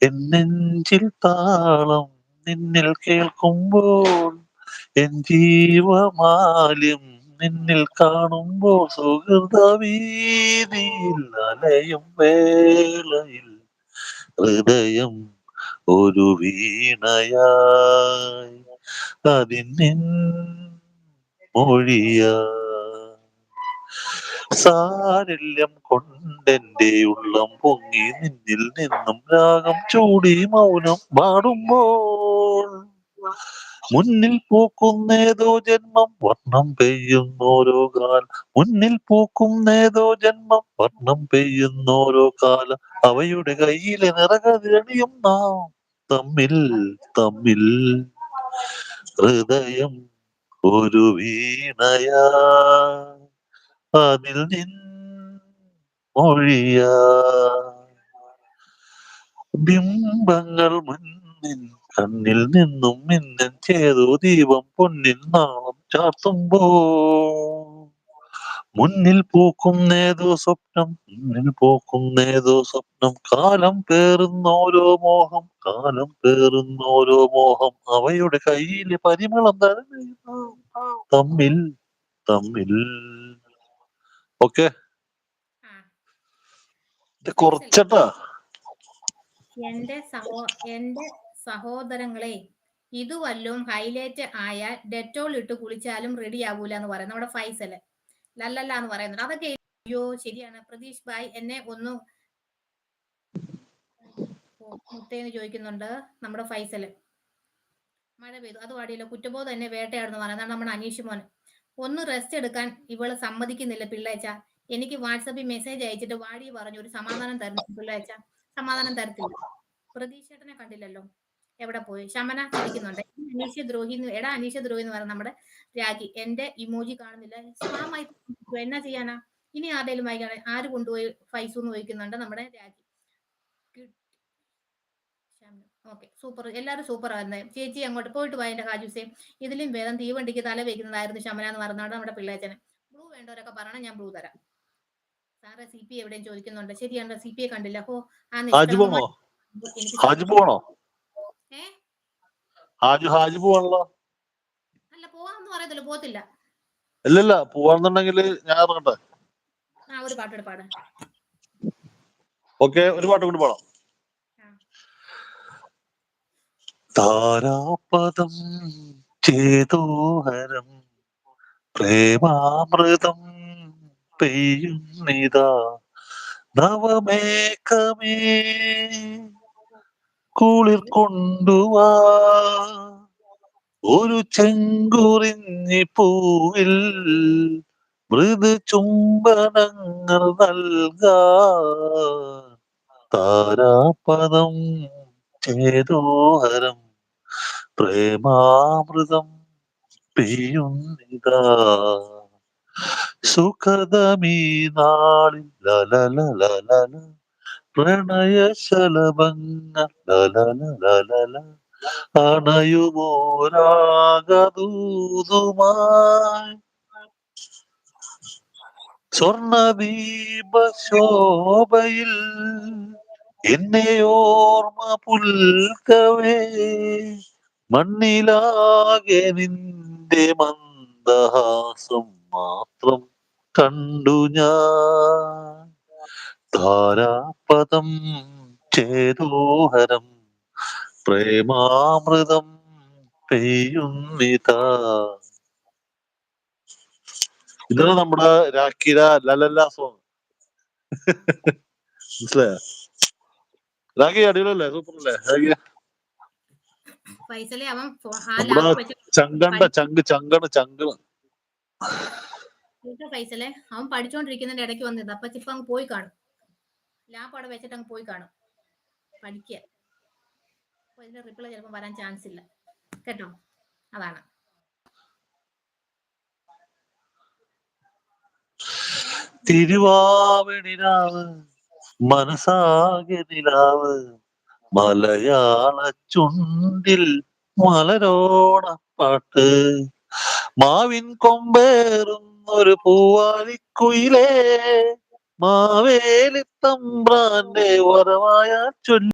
N നെഞ്ചിൽ താളം നിന്നിൽ കേൾക്കുമ്പോൾ എൻ ജീവമാല്യം നിന്നിൽ കാണുമ്പോൾ സുഹൃതവീതിയിൽ അലയും വേളയിൽ ഹൃദയം ഒരു വീണയായി അതിൻ മൊഴിയാ സാരല്യം കൊണ്ടെന്റെ ഉള്ളം പൊങ്ങി നിന്നിൽ നിന്നും രാഗം ചൂടി മൗനം പാടുമ്പോൾ മുന്നിൽ പൂക്കുന്നേതോ ജന്മം വർണ്ണം പെയ്യുന്നോരോ കാലം മുന്നിൽ പൂക്കുന്നേതോ ജന്മം വർണ്ണം പെയ്യുന്നോരോ കാലം അവയുടെ കയ്യിലെ നിറകതിരണിയും നാം തമ്മിൽ തമ്മിൽ ഹൃദയം ഒരു വീണയാ അതിൽ മൊഴിയാ ബിംബങ്ങൾ മുന്നിൽ കണ്ണിൽ നിന്നും മിന്നൽ ചേതോ ദീപം പൊന്നിൻ നാളം ചാർത്തുമ്പോൾ മുന്നിൽ പൂക്കുന്നേതോ സ്വപ്നം മുന്നിൽ പൂക്കുന്നേതോ സ്വപ്നം കാലം പേറുന്നോരോ മോഹം കാലം പേറുന്നോരോ മോഹം അവയുടെ കയ്യിലെ പരിമളം തമ്മിൽ തമ്മിൽ ഓക്കെ ആ കുറച്ചട്ടാ എന്റെ സഹോദരങ്ങളെ ഇത് വല്ലതും ഹൈലൈറ്റ് ആയാൽ ഡെറ്റോൾ ഇട്ട് കുളിച്ചാലും റെഡി ആകൂല എന്ന് പറയുന്നത് നമ്മുടെ ഫൈസല് ലല്ലല്ല എന്ന് പറയുന്നത് അതൊക്കെ അയ്യോ ശരിയാണ് പ്രതീഷ് ഭായ് എന്നെ ഒന്ന് മുത്തേന്ന് ചോദിക്കുന്നുണ്ട് നമ്മുടെ ഫൈസല് മഴ പെയ്തു അത് പാടിയില്ല കുറ്റബോധം എന്നെ വേട്ടയാടുന്നു പറയുന്നത് നമ്മുടെ അനീഷ് മോൻ ഒന്ന് റെസ്റ്റ് എടുക്കാൻ ഇവള് സമ്മതിക്കുന്നില്ല പിള്ളേച്ച എനിക്ക് വാട്സപ്പിൽ മെസ്സേജ് അയച്ചിട്ട് വാടി പറഞ്ഞു ഒരു സമാധാനം തരുന്നു പിള്ളേച്ച സമാധാനം തരത്തില്ല പ്രതീക്ഷേട്ടനെ കണ്ടില്ലല്ലോ എവിടെ പോയി ശമന ചിരിക്കുന്നുണ്ട് അനീഷ ദ്രോഹി എടാ അനീഷ ദ്രോഹി എന്ന് പറയുന്നത് നമ്മുടെ രാഗി എന്റെ ഇമോജി കാണുന്നില്ല സ്പാം ആയി എന്നാ ചെയ്യാനാ ഇനി ആരുടെയും വായിക്കാണ് ആര് കൊണ്ടുപോയി ഫൈസു എന്ന് ചോദിക്കുന്നുണ്ട് നമ്മുടെ രാഗി ഓക്കെ സൂപ്പർ എല്ലാവരും സൂപ്പർ ആയിരുന്നേ ചേച്ചി അങ്ങോട്ട് പോയിട്ട് പോയ എന്റെ കാജുസേ ഇതിലും വേദം തീവണ്ടിക്ക് തല വെക്കുന്നതായിരുന്നു ശമന എന്ന് പറഞ്ഞാണ് നമ്മുടെ പിള്ളേച്ചന് ബ്ലൂ വേണ്ടവരൊക്കെ പറഞ്ഞാൽ ഞാൻ ബ്ലൂ തരാം സാറേ സി പി എവിടെയും ചോദിക്കുന്നുണ്ട് ശരിയാണ് സി പി ഐ കണ്ടില്ല അപ്പോ ആ നിഷ്കളങ്കമായ എനിക്ക് ഹാജി പോവാണല്ലോ അല്ല പോവാന്ന് പറയത്തില്ല പോത്തില്ല ഇല്ലല്ല പോവാന്നുണ്ടെങ്കിൽ ഞാൻ ഇറങ്ങട്ടെ ആ ഒരു പാട്ടോട് പാടാ ഓക്കെ ഒരു പാട്ട് കൊണ്ട് പാടാം താരാപദം ചേതോഹരം പ്രേമാമൃതം പെയ്യുന്നിതാ നവമേഘമേ കുളിർ കൊണ്ടുവാ ഒരു ചെങ്കുറിഞ്ഞി പൂവിൽ മൃദു ചുംബനങ്ങൾ നൽകാൻ താരാപദം ചേതോഹരം പ്രേമാമൃതം പെയ്യുന്നിതാ സുഖദമീ നാളിൽ ലലലലല പ്രണയശലഭങ്ങൾ ലലലലല അണയുമോരാഗദൂതുമായി സ്വർണദീപശോഭയിൽ എന്നെ ഓർമ്മ പുൽകവേ മണ്ണിലാകെ നിന്റെ മന്ദഹാസം മാത്രം കണ്ടു ഞാൻ താരാപദം ചേതോഹരം പ്രേമാമൃതം പെയ്യുന്നിതാ ഇതാണ് നമ്മുടെ രാഖിര ലലല്ല സോങ് മനസ്സിലായോ രാഖി അടിപൊളിയല്ലേ സൂപ്പർ അല്ലേ രാഖി ഫൈസലെ അവൻ നമ്മുടെ ചങ്കാണ് ഫൈസലെ അവൻ പഠിച്ചോണ്ടിരിക്കുന്നതിന്റെ ഇടയ്ക്ക് വന്നത് അപ്പൊ ചിലപ്പോ അങ്ങ് പോയി കാണും ലാപ്പ് അവിടെ വെച്ചിട്ട് അങ്ങ് പോയി കാണും പഠിക്കുക അപ്പൊ ഇതിന്റെ റിപ്ലൈ ചിലപ്പോൾ വരാൻ ചാൻസ് ഇല്ല കേട്ടോ അതാണ് തിരുവാവണിരാവ് മനസാകെ നിലാവ് മലയാള ചുണ്ടിൽ മലരോണപ്പാട്ട് മാവിൻ കൊമ്പേറുന്നൊരു പൂവാലിക്കുയിലേ മാവേലി തമ്പ്രാന്റെ വരവായ ചൊല്ലി